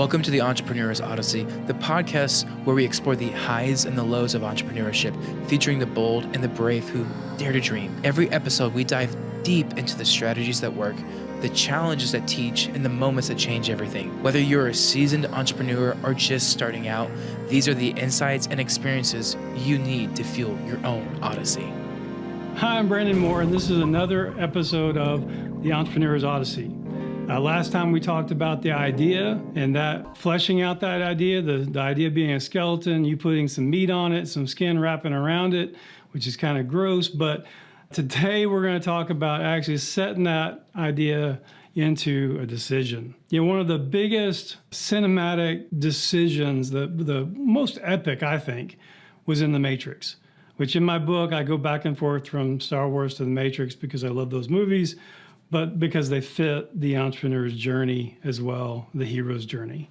Welcome to the Entrepreneur's Odyssey, the podcast where we explore the highs and the lows of entrepreneurship, featuring the bold and the brave who dare to dream. Every episode, we dive deep into the strategies that work, the challenges that teach, and the moments that change everything. Whether you're a seasoned entrepreneur or just starting out, these are the insights and experiences you need to fuel your own Odyssey. Hi, I'm Brandon Moore, and this is another episode of the Entrepreneur's Odyssey. Last time we talked about the idea and that fleshing out that idea, the idea being a skeleton, you putting some meat on it, some skin wrapping around it, which is kind of gross. But today we're going to talk about actually setting that idea into a decision. You know, one of the biggest cinematic decisions, the most epic, I think, was in The Matrix, which in my book, I go back and forth from Star Wars to The Matrix because I love those movies, but because they fit the entrepreneur's journey as well, the hero's journey.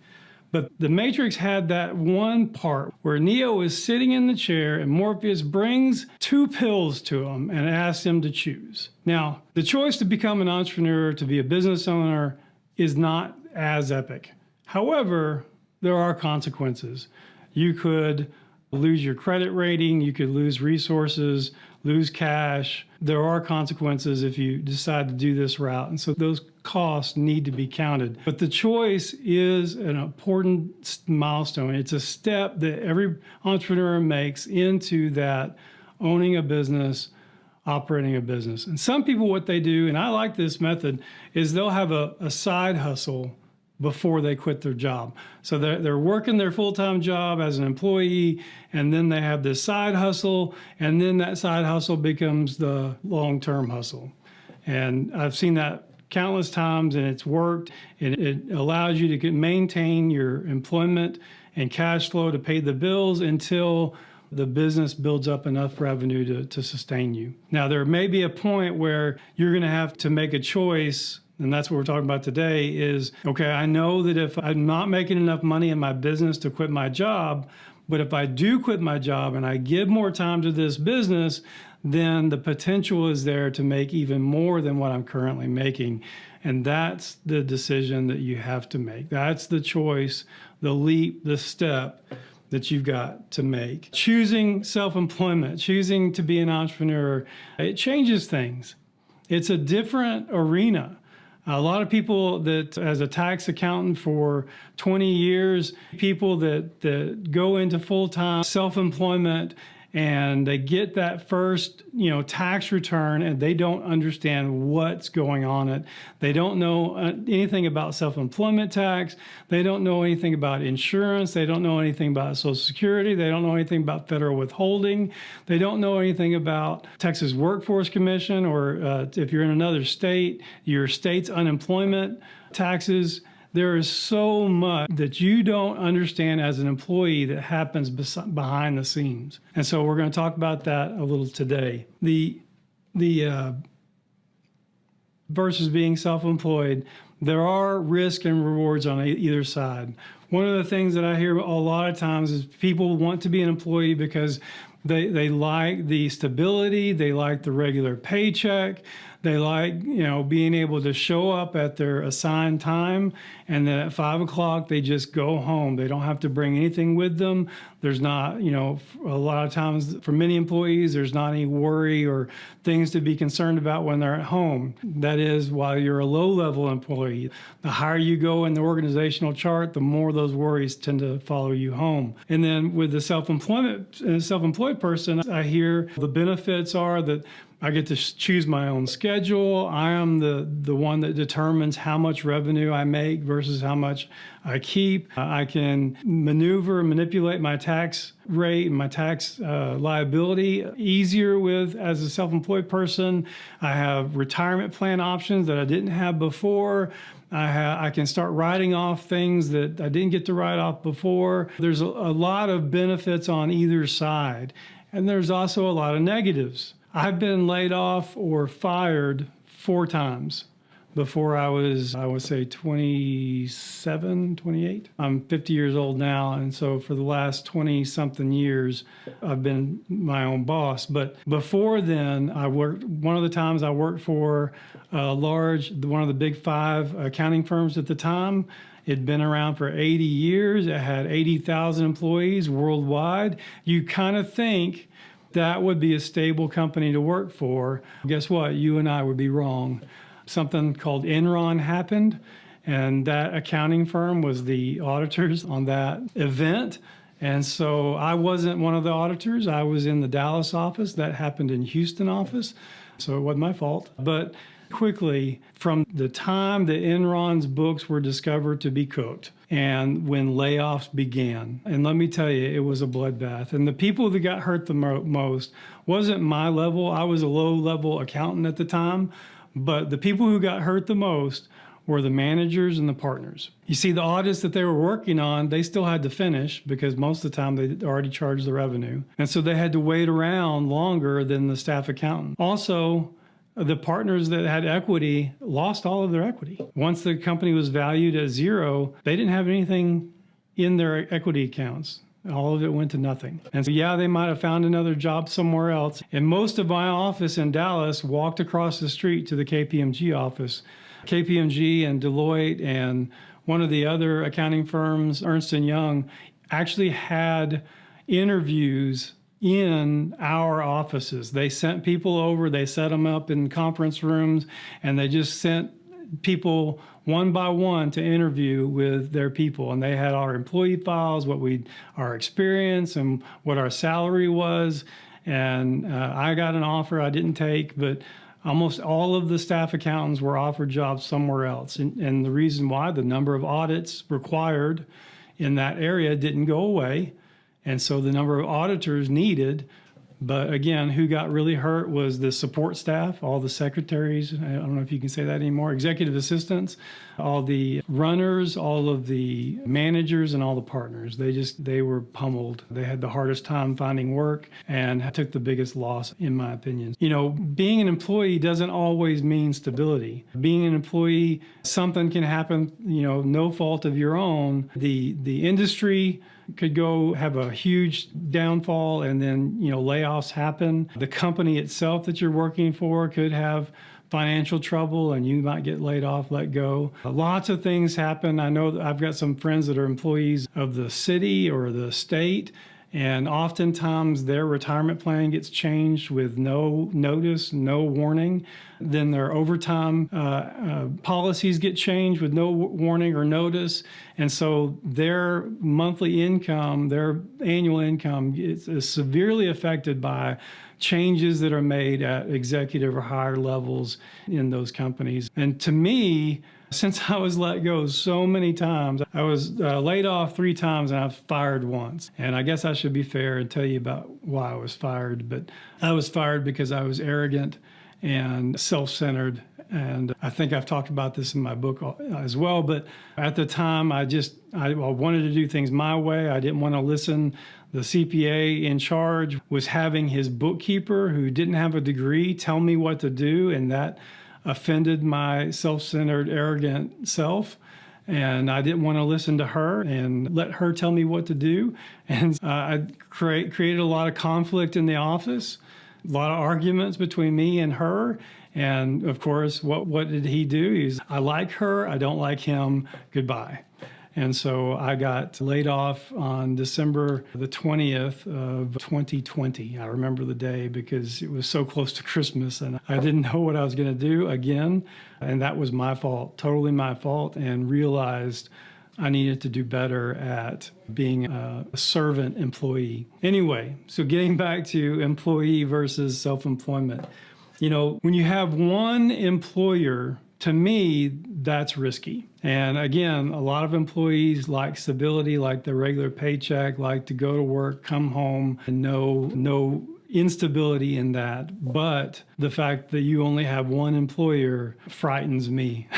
But The Matrix had that one part where Neo is sitting in the chair and Morpheus brings two pills to him and asks him to choose. Now, the choice to become an entrepreneur, to be a business owner, is not as epic. However, there are consequences. You could lose your credit rating, you could lose resources, lose cash. There are consequences if you decide to do this route. And so those costs need to be counted. But the choice is an important milestone. It's a step that every entrepreneur makes into that owning a business, operating a business. And some people, what they do, and I like this method, is they'll have a side hustle before they quit their job. So they're working their full-time job as an employee, and then they have this side hustle, and then that side hustle becomes the long-term hustle. And I've seen that countless times, and it's worked, and it allows you to maintain your employment and cash flow to pay the bills until the business builds up enough revenue to sustain you. Now, there may be a point where you're going to have to make a choice, and that's what we're talking about today is, okay, I know that if I'm not making enough money in my business to quit my job, but if I do quit my job and I give more time to this business, then the potential is there to make even more than what I'm currently making. And that's the decision that you have to make. That's the choice, the leap, the step that you've got to make. Choosing self-employment, choosing to be an entrepreneur, it changes things. It's a different arena. A lot of people that, as a tax accountant for 20 years, people that go into full-time self-employment and they get that first, tax return and they don't understand what's going on it. They don't know anything about self-employment tax. They don't know anything about insurance. They don't know anything about Social Security. They don't know anything about federal withholding. They don't know anything about Texas Workforce Commission, or if you're in another state, your state's unemployment taxes. There is so much that you don't understand as an employee that happens behind the scenes. And so we're going to talk about that a little today. The versus being self-employed, there are risks and rewards on either side. One of the things that I hear a lot of times is people want to be an employee because they like the stability, they like the regular paycheck, they like, being able to show up at their assigned time, and then at 5 o'clock they just go home. They don't have to bring anything with them. There's not, a lot of times for many employees, there's not any worry or things to be concerned about when they're at home. That is, while you're a low-level employee, the higher you go in the organizational chart, the more those worries tend to follow you home. And then with the self-employed person, I hear the benefits are that I get to choose my own schedule. I am the one that determines how much revenue I make versus how much I keep. I can manipulate my tax rate and my tax liability easier as a self-employed person. I have retirement plan options that I didn't have before. I can start writing off things that I didn't get to write off before. There's a lot of benefits on either side, and there's also a lot of negatives. I've been laid off or fired 4 times before I was, I would say, 27, 28. I'm 50 years old now, and so for the last 20-something years, I've been my own boss. But before then, one of the times I worked for one of the big 5 accounting firms at the time, It'd been around for 80 years. It had 80,000 employees worldwide. You kind of think that would be a stable company to work for. Guess what? You and I would be wrong. Something called Enron happened, and that accounting firm was the auditors on that event. And so I wasn't one of the auditors. I was in the Dallas office. That happened in Houston office. So it wasn't my fault. But quickly, from the time that Enron's books were discovered to be cooked and when layoffs began, and let me tell you, it was a bloodbath. And the people that got hurt the most wasn't my level. I was a low-level accountant at the time. But the people who got hurt the most were the managers and the partners. You see, the audits that they were working on, they still had to finish because most of the time they already charged the revenue. And so they had to wait around longer than the staff accountant. Also, the partners that had equity lost all of their equity. Once the company was valued at zero, they didn't have anything in their equity accounts. All of it went to nothing. And so, yeah, they might have found another job somewhere else. And most of my office in Dallas walked across the street to the KPMG office. KPMG and Deloitte and one of the other accounting firms, Ernst & Young, actually had interviews in our offices. They sent people over, they set them up in conference rooms, and they just sent people one by one to interview with their people. And they had our employee files, our experience and what our salary was. And I got an offer I didn't take, but almost all of the staff accountants were offered jobs somewhere else. And the reason why, the number of audits required in that area didn't go away. And so the number of auditors needed. But again, who got really hurt was the support staff, all the secretaries, I don't know if you can say that anymore, executive assistants, all the runners, all of the managers, and all the partners. They were pummeled. They had the hardest time finding work and took the biggest loss, in my opinion. You know, being an employee doesn't always mean stability. Being an employee, something can happen, no fault of your own. The industry could go have a huge downfall, and then layoffs happen. The company itself that you're working for could have financial trouble, and you might get laid off, let go. Lots of things happen. I know that I've got some friends that are employees of the city or the state, and oftentimes their retirement plan gets changed with no notice, no warning. Then their overtime policies get changed with no warning or notice. And so their monthly income, their annual income is severely affected by changes that are made at executive or higher levels in those companies. And to me, since I was let go so many times, I was laid off 3 times and I was fired once. And I guess I should be fair and tell you about why I was fired. But I was fired because I was arrogant and self-centered. And I think I've talked about this in my book as well. But at the time, I wanted to do things my way. I didn't want to listen. The CPA in charge was having his bookkeeper, who didn't have a degree, tell me what to do. And that offended my self-centered, arrogant self. And I didn't want to listen to her and let her tell me what to do. And I created a lot of conflict in the office, a lot of arguments between me and her. And of course, what did he do? I like her, I don't like him, goodbye. And so I got laid off on December the 20th of 2020. I remember the day because it was so close to Christmas and I didn't know what I was going to do again. And that was my fault, totally my fault, and realized I needed to do better at being a servant employee. Anyway, so getting back to employee versus self-employment. When you have one employer, to me, that's risky. And again, a lot of employees like stability, like the regular paycheck, like to go to work, come home, and no instability in that. But the fact that you only have one employer frightens me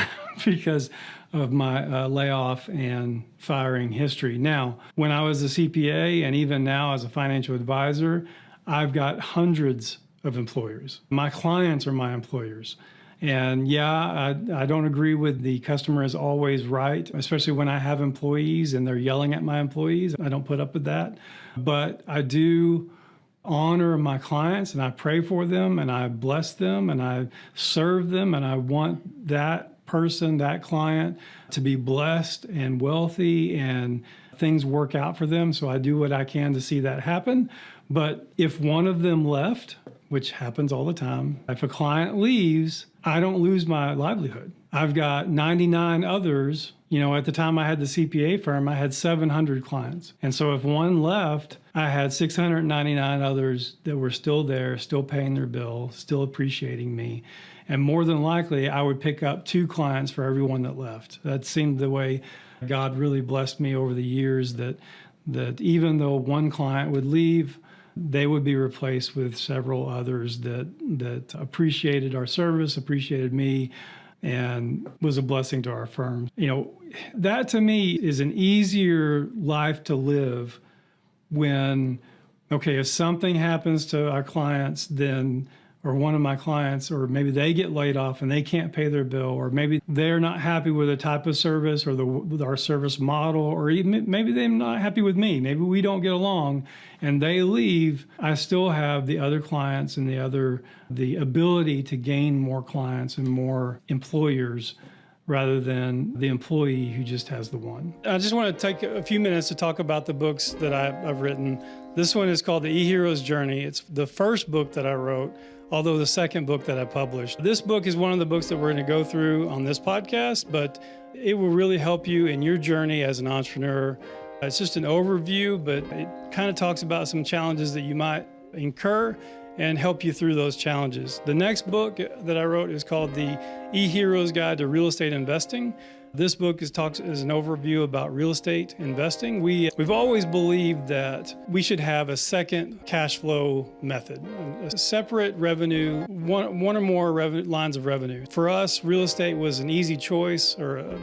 because of my layoff and firing history. Now, when I was a CPA and even now as a financial advisor, I've got hundreds of employers. My clients are my employers. And yeah, I don't agree with the customer is always right, especially when I have employees and they're yelling at my employees. I don't put up with that. But I do honor my clients and I pray for them and I bless them and I serve them and I want that person, that client, to be blessed and wealthy and things work out for them. So I do what I can to see that happen. But if one of them left, which happens all the time, if a client leaves, I don't lose my livelihood. I've got 99 others. At the time I had the CPA firm, I had 700 clients. And so if one left, I had 699 others that were still there, still paying their bill, still appreciating me. And more than likely, I would pick up 2 clients for everyone that left. That seemed the way God really blessed me over the years, that even though one client would leave, they would be replaced with several others that appreciated our service, appreciated me, and was a blessing to our firm. That to me is an easier life to live when, if something happens to our clients, then, or one of my clients, or maybe they get laid off and they can't pay their bill, or maybe they're not happy with the type of service or with our service model, or even maybe they're not happy with me. Maybe we don't get along and they leave. I still have the other clients and the ability to gain more clients and more employers rather than the employee who just has the one. I just want to take a few minutes to talk about the books that I've written. This one is called The E-Hero's Journey. It's the first book that I wrote, although the second book that I published. This book is one of the books that we're going to go through on this podcast, but it will really help you in your journey as an entrepreneur. It's just an overview, but it kind of talks about some challenges that you might incur and help you through those challenges. The next book that I wrote is called The E-Hero's Guide to Real Estate Investing. This book is an overview about real estate investing. We've always believed that we should have a second cash flow method, a separate revenue, one or more lines of revenue. For us, real estate was an easy choice,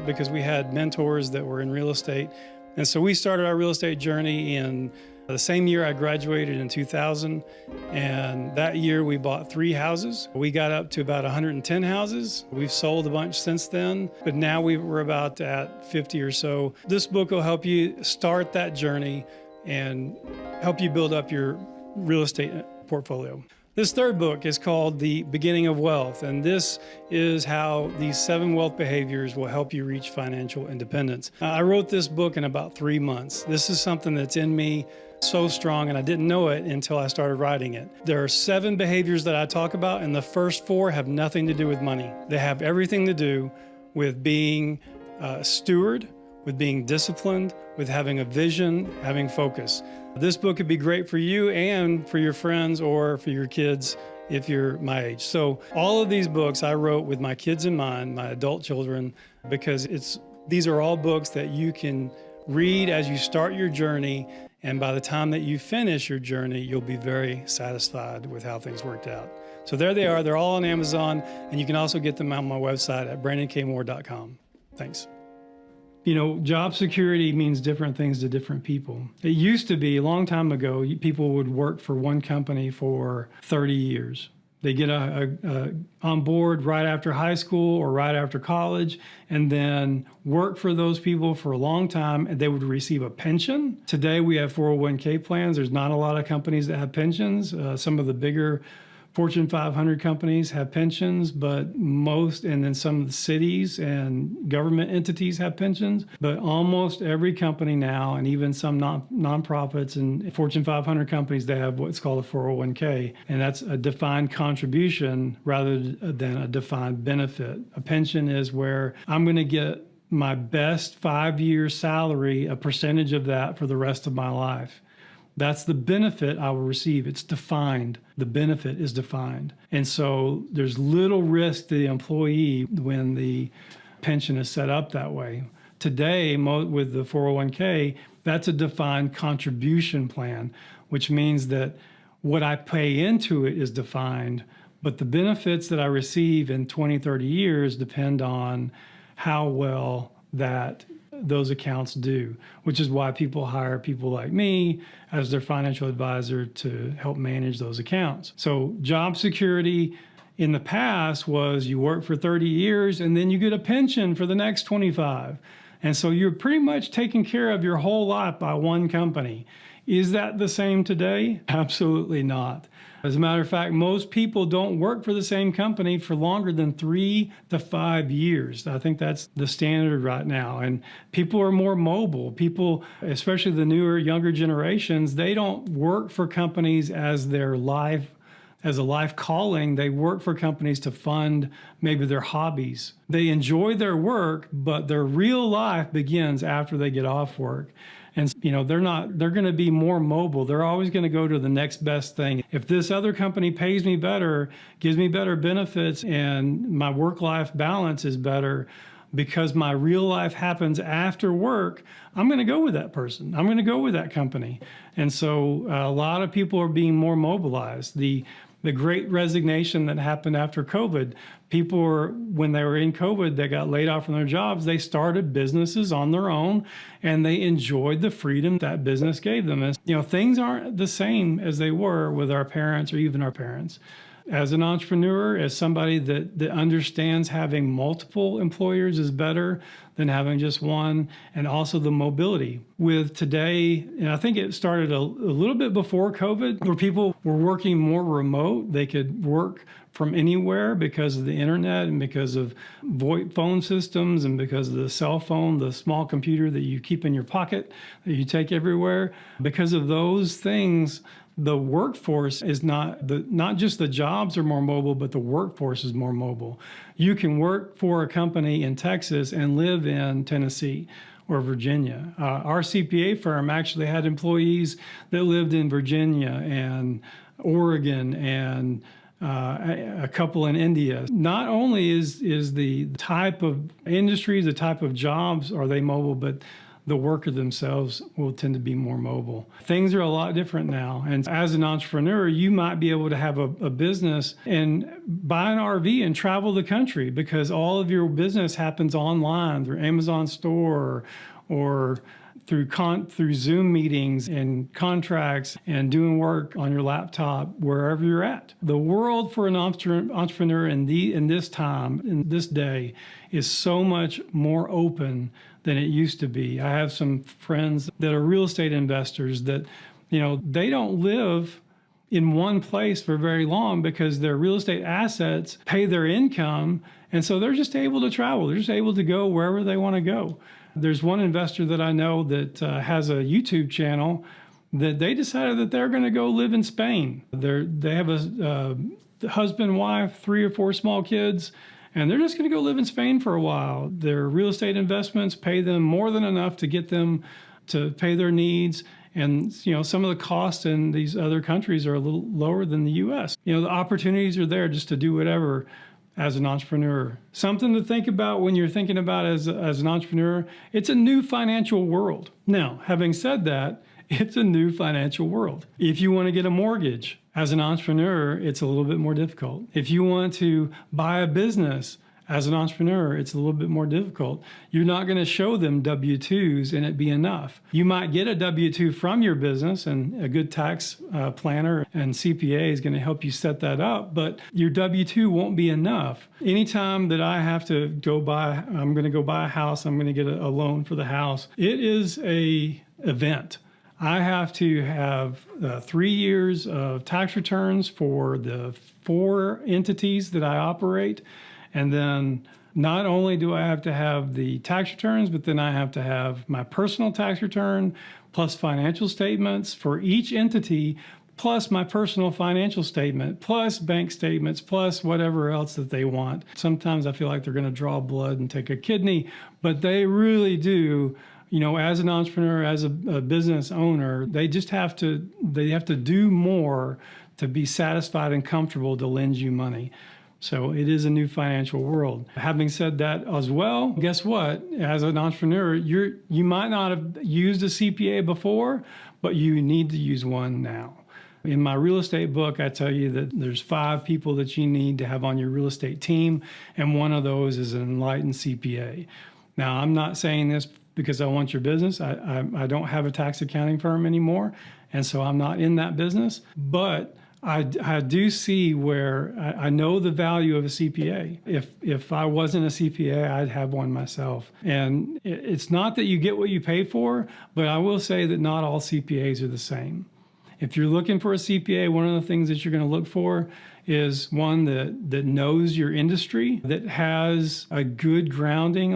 because we had mentors that were in real estate. And so we started our real estate journey in the same year I graduated in 2000, and that year we bought 3 houses. We got up to about 110 houses. We've sold a bunch since then, but now we're about at 50 or so. This book will help you start that journey and help you build up your real estate portfolio. This third book is called The Beginning of Wealth, and this is how these 7 wealth behaviors will help you reach financial independence. I wrote this book in about 3 months. This is something that's in me so strong, and I didn't know it until I started writing it. There are 7 behaviors that I talk about, and the first 4 have nothing to do with money. They have everything to do with being a steward, with being disciplined, with having a vision, having focus. This book could be great for you and for your friends or for your kids if you're my age. So all of these books I wrote with my kids in mind, my adult children, because these are all books that you can read as you start your journey, and by the time that you finish your journey, you'll be very satisfied with how things worked out. So there they are. They're all on Amazon, and you can also get them on my website at brandonkmoore.com. Thanks. Job security means different things to different people. It used to be, a long time ago, people would work for one company for 30 years. They get on board right after high school or right after college, and then work for those people for a long time, and they would receive a pension. Today, we have 401k plans. There's not a lot of companies that have pensions. Some of the bigger Fortune 500 companies have pensions, but and then some of the cities and government entities have pensions. But almost every company now, and even some nonprofits and Fortune 500 companies, they have what's called a 401k. And that's a defined contribution rather than a defined benefit. A pension is where I'm going to get my best 5-year salary, a percentage of that for the rest of my life. That's the benefit I will receive. It's defined. The benefit is defined. And so there's little risk to the employee when the pension is set up that way. Today, with the 401k, that's a defined contribution plan, which means that what I pay into it is defined, but the benefits that I receive in 20, 30 years depend on how well those accounts do, which is why people hire people like me as their financial advisor to help manage those accounts. So job security in the past was you work for 30 years and then you get a pension for the next 25. And so you're pretty much taking care of your whole life by one company. Is that the same today? Absolutely not. As a matter of fact, most people don't work for the same company for longer than 3 to 5 years. I think that's the standard right now. And people are more mobile. People, especially the newer, younger generations, they don't work for companies as their life, as a life calling. They work for companies to fund maybe their hobbies. They enjoy their work, but their real life begins after they get off work. And, they're going to be more mobile. They're always going to go to the next best thing. If this other company pays me better, gives me better benefits, and my work-life balance is better because my real life happens after work, I'm going to go with that person. I'm going to go with that company. And so a lot of people are being more mobilized. The great resignation that happened after COVID, people were, when they were in COVID, they got laid off from their jobs, they started businesses on their own, and they enjoyed the freedom that business gave them. And, things aren't the same as they were with our parents or even our parents. As an entrepreneur, as somebody that understands having multiple employers is better than having just one, and also the mobility. With today, and I think it started a little bit before COVID, where people were working more remote. They could work from anywhere because of the internet and because of VoIP phone systems and because of the cell phone, the small computer that you keep in your pocket, that you take everywhere. Because of those things, the workforce is not just the jobs are more mobile, but the workforce is more mobile. You can work for a company in Texas and live in Tennessee or Virginia. Our CPA firm actually had employees that lived in Virginia and Oregon and a couple in India. Not only is the type of industries, the type of jobs, are they mobile, but the worker themselves will tend to be more mobile. Things are a lot different now. And as an entrepreneur, you might be able to have a business and buy an RV and travel the country because all of your business happens online through Amazon store or through Zoom meetings and contracts and doing work on your laptop wherever you're at. The world for an entrepreneur in this time, in this day, is so much more open than it used to be. I have some friends that are real estate investors that, they don't live in one place for very long because their real estate assets pay their income. And so they're just able to travel. They're just able to go wherever they want to go. There's one investor that I know that has a YouTube channel that they decided that they're going to go live in Spain. They have a husband, wife, 3 or 4 small kids, and they're just going to go live in Spain for a while. Their real estate investments pay them more than enough to get them to pay their needs. And, some of the costs in these other countries are a little lower than the U.S. The opportunities are there just to do whatever as an entrepreneur. Something to think about when you're thinking about as an entrepreneur. It's a new financial world. Now, having said that, it's a new financial world. If you want to get a mortgage as an entrepreneur, it's a little bit more difficult. If you want to buy a business as an entrepreneur, it's a little bit more difficult. You're not going to show them W-2s and it be enough. You might get a W-2 from your business, and a good tax planner and CPA is going to help you set that up, but your W-2 won't be enough. Anytime that I have to I'm going to go buy a house, I'm going to get a loan for the house, it is an event. I have to have 3 years of tax returns for the 4 entities that I operate. And then not only do I have to have the tax returns, but then I have to have my personal tax return plus financial statements for each entity, plus my personal financial statement, plus bank statements, plus whatever else that they want. Sometimes I feel like they're going to draw blood and take a kidney, but they really do. As an entrepreneur, as a business owner, they have to do more to be satisfied and comfortable to lend you money. So it is a new financial world. Having said that as well, guess what? As an entrepreneur, you might not have used a CPA before, but you need to use one now. In my real estate book, I tell you that there's 5 people that you need to have on your real estate team, and one of those is an enlightened CPA. Now, I'm not saying this because I want your business. I don't have a tax accounting firm anymore, and so I'm not in that business. But I do see where I know the value of a CPA. If I wasn't a CPA, I'd have one myself. And it's not that you get what you pay for, but I will say that not all CPAs are the same. If you're looking for a CPA, one of the things that you're going to look for is one that knows your industry, that has a good grounding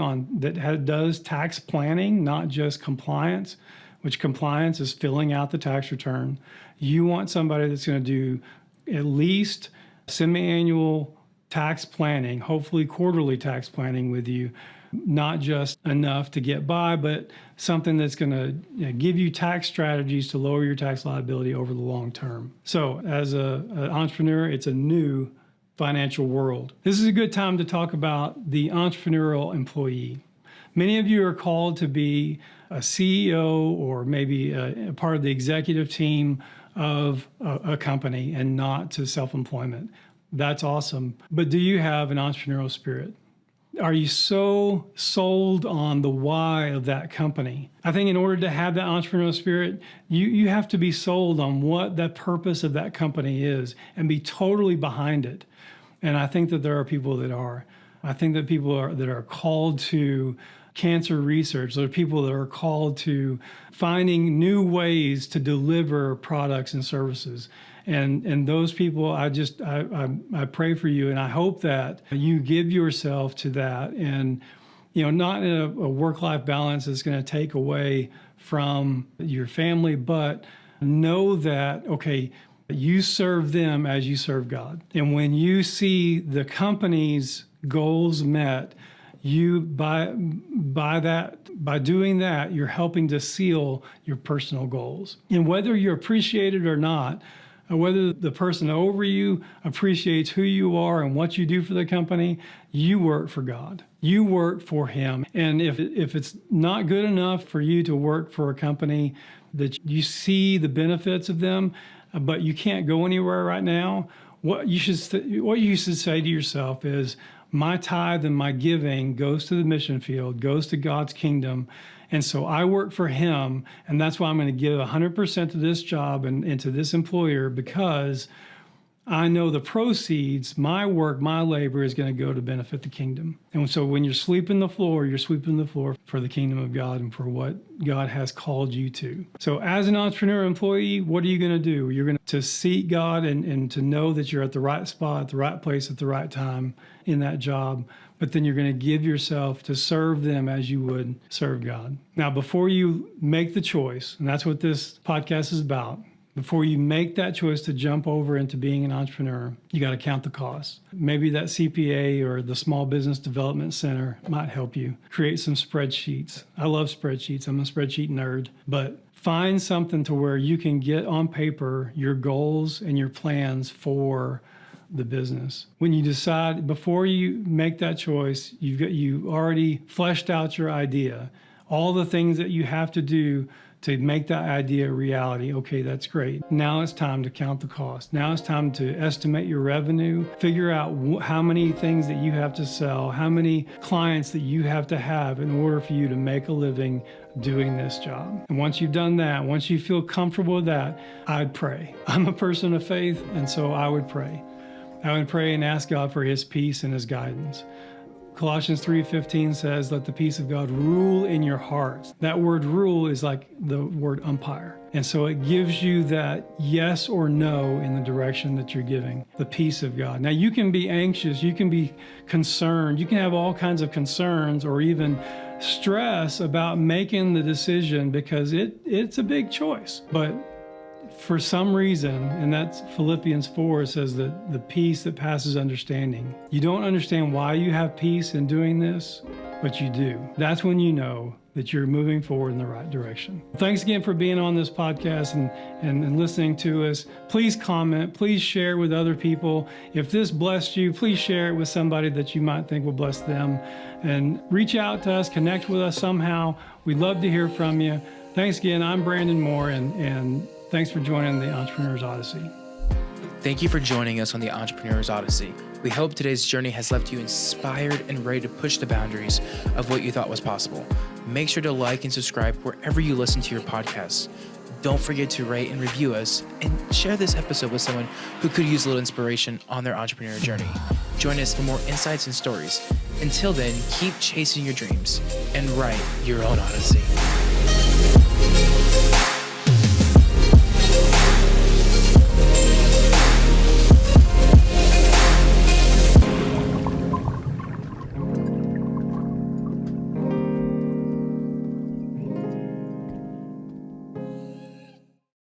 does tax planning, not just compliance, which compliance is filling out the tax return. You want somebody that's going to do at least semi-annual tax planning, hopefully quarterly tax planning with you, not just enough to get by, but something that's going to give you tax strategies to lower your tax liability over the long term. So as an entrepreneur, it's a new financial world. This is a good time to talk about the entrepreneurial employee. Many of you are called to be a CEO or maybe a part of the executive team of a company and not to self-employment. That's awesome. But do you have an entrepreneurial spirit? Are you so sold on the why of that company? I think in order to have that entrepreneurial spirit, you have to be sold on what the purpose of that company is and be totally behind it. And I think that there are people that are. I think that people that are called to cancer research. There are people that are called to finding new ways to deliver products and services. And those people, I pray for you, and I hope that you give yourself to that, and not in a work-life balance that's going to take away from your family, but know that, okay, you serve them as you serve God. And when you see the company's goals met, you by doing that, you're helping to seal your personal goals. And whether you're appreciated or not, or whether the person over you appreciates who you are and what you do for the company, you work for God. You work for Him. And if it's not good enough for you to work for a company that you see the benefits of them, but you can't go anywhere right now, what you should say to yourself is, my tithe and my giving goes to the mission field, goes to God's kingdom. And so I work for Him, and that's why I'm going to give 100% to this job and to this employer, because I know the proceeds, my work, my labor is going to go to benefit the kingdom. And so when you're sweeping the floor, you're sweeping the floor for the kingdom of God and for what God has called you to. So as an entrepreneur employee, what are you going to do? You're going to seek God and to know that you're at the right spot, at the right place, at the right time in that job. But then you're going to give yourself to serve them as you would serve God. Now, before you make the choice, and that's what this podcast is about, before you make that choice to jump over into being an entrepreneur, you got to count the costs. Maybe that CPA or the Small Business Development Center might help you create some spreadsheets. I love spreadsheets. I'm a spreadsheet nerd. But find something to where you can get on paper your goals and your plans for the business. When you decide, before you make that choice, you already fleshed out your idea, all the things that you have to do to make that idea a reality. Okay, that's great. Now it's time to count the cost. Now it's time to estimate your revenue, figure out how many things that you have to sell, how many clients that you have to have in order for you to make a living doing this job. And once you've done that, once you feel comfortable with that, I'd pray. I'm a person of faith, and so I would pray. I would pray and ask God for His peace and His guidance. Colossians 3:15 says, let the peace of God rule in your hearts. That word rule is like the word umpire. And so it gives you that yes or no in the direction that you're giving, the peace of God. Now you can be anxious, you can be concerned, you can have all kinds of concerns or even stress about making the decision because it's a big choice. But for some reason, and that's Philippians 4, says that the peace that passes understanding. You don't understand why you have peace in doing this, but you do. That's when you know that you're moving forward in the right direction. Thanks again for being on this podcast and listening to us. Please comment, please share with other people. If this blessed you, please share it with somebody that you might think will bless them. And reach out to us, connect with us somehow. We'd love to hear from you. Thanks again. I'm Brandon Moore, and thanks for joining the Entrepreneur's Odyssey. Thank you for joining us on the Entrepreneur's Odyssey. We hope today's journey has left you inspired and ready to push the boundaries of what you thought was possible. Make sure to like and subscribe wherever you listen to your podcasts. Don't forget to rate and review us, and share this episode with someone who could use a little inspiration on their entrepreneurial journey. Join us for more insights and stories. Until then, keep chasing your dreams and write your own Odyssey.